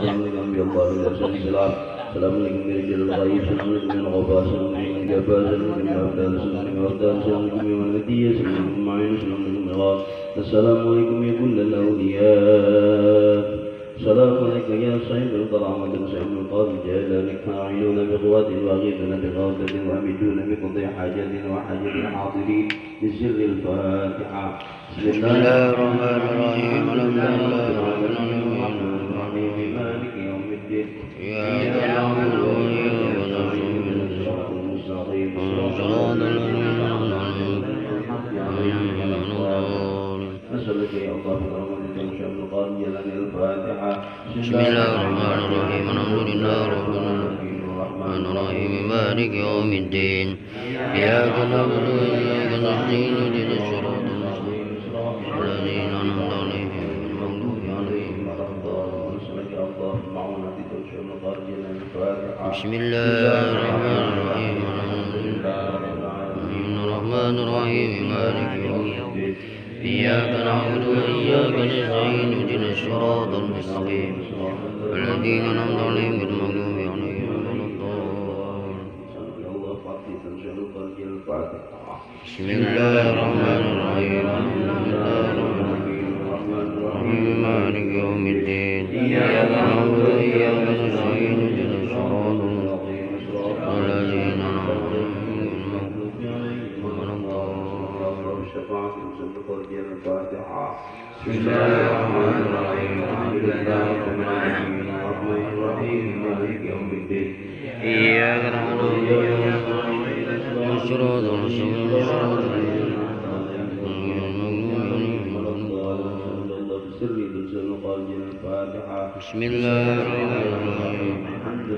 سلام عليكم أنبياء الله من أرسل السلام سلام عليكم من رجال الغيب سلام عليكم من الغفاء سلام عليكم من الجبار سلام عليكم من الأبدال سلام عليكم من الأبدال سلام عليكم من المدية سلام عليكم من المعين سلام عليكم من الغار السلام عليكم يا كل الأولياء السلام عليكم يا صاحب الكرامة وصاحب القادر جلالك فاعلون بقوة واغيثون بغوثة وامدون بقضي حاجات وحاجة الحاضرين بسر الفاتحة بسم الله الرحمن الرحيم الحمد لله رب العالمين مالك يوم الدين إياك نعبد وإياك نستعين صراط المستقيم صراط الذين أنعمت عليهم أسألك يا الله برحمتك وشأن القادر جلال الفاتحة بسم الله الرحمن الرحيم الحمد لله رب العالمين الرحمن الرحيم مالك يوم الدين إياك نعبد وإياك نستعين اهدنا الصراط المستقيم الذين أنعمت عليهم غير المغضوب عليهم ولا الضالين بسم الله الرحمن الرحيم الرحمن الرحيم مالك يوم الدين إياك نعبد وإياك نستعين اهدنا الصراط المستقيم الذين أنعمت عليهم غير المغضوب عليهم ولا الضالين بسم الله الرحمن الرحيم مالك يوم الدين إياك نعبد وإياك نستعين اهدنا الصراط المستقيم الذين أنعمت عليهم غير المغضوب عليهم ولا الضالين بسم الله الرحمن الرحيم الحمد لله رب العالمين الرحمن الرحيم مالك يوم الدين إياك نعبد وإياك نستعين اهدنا الصراط المستقيم صراط الذين أنعمت عليهم غير المغضوب عليهم ولا الضالين بسم الله الرحمن الرحيم